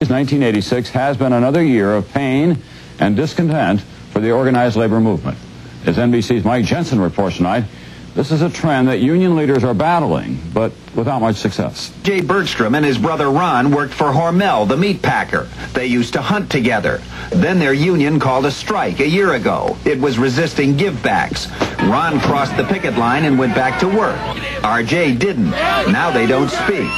1986 has been another year of pain and discontent for the organized labor movement. As NBC's Mike Jensen reports tonight, this is a trend that union leaders are battling, but without much success. Jay Bergstrom and his brother Ron worked for Hormel, the meat packer. They used to hunt together. Then their union called a strike a year ago. It was resisting givebacks. Ron crossed the picket line and went back to work. RJ didn't. Now they don't speak.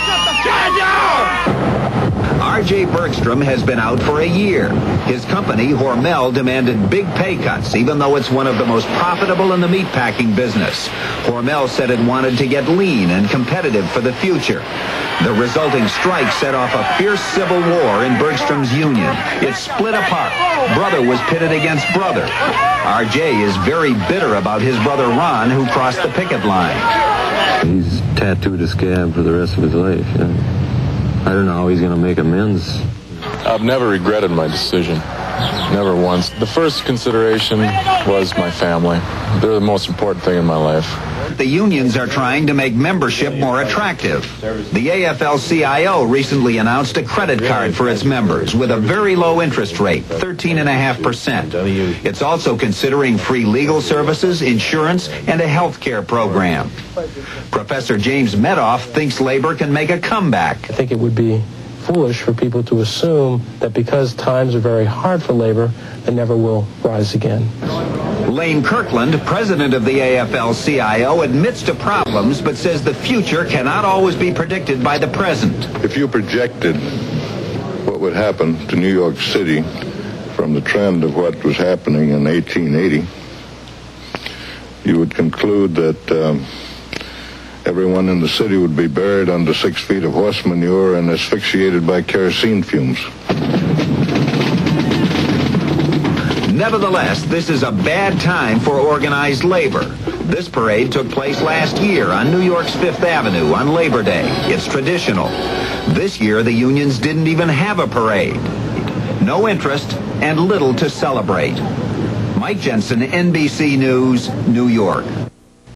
R.J. Bergstrom has been out for a year. His company, Hormel, demanded big pay cuts, even though it's one of the most profitable in the meatpacking business. Hormel said it wanted to get lean and competitive for the future. The resulting strike set off a fierce civil war in Bergstrom's union. It split apart. Brother was pitted against brother. R.J. is very bitter about his brother Ron, who crossed the picket line. He's tattooed a scab for the rest of his life, yeah. I don't know how he's going to make amends. I've never regretted my decision. Never once. The first consideration was my family. They're the most important thing in my life. The unions are trying to make membership more attractive. The AFL-CIO recently announced a credit card for its members with a very low interest rate, 13.5%. It's also considering free legal services, insurance, and a health care program. Professor James Medoff thinks labor can make a comeback. I think it would be foolish for people to assume that because times are very hard for labor, they never will rise again. Lane Kirkland, president of the AFL-CIO, admits to problems but says the future cannot always be predicted by the present. If you projected what would happen to New York City from the trend of what was happening in 1880, you would conclude that everyone in the city would be buried under 6 feet of horse manure and asphyxiated by kerosene fumes. Nevertheless, this is a bad time for organized labor. This parade took place last year on New York's Fifth Avenue on Labor Day. It's traditional. This year, the unions didn't even have a parade. No interest and little to celebrate. Mike Jensen, NBC News, New York.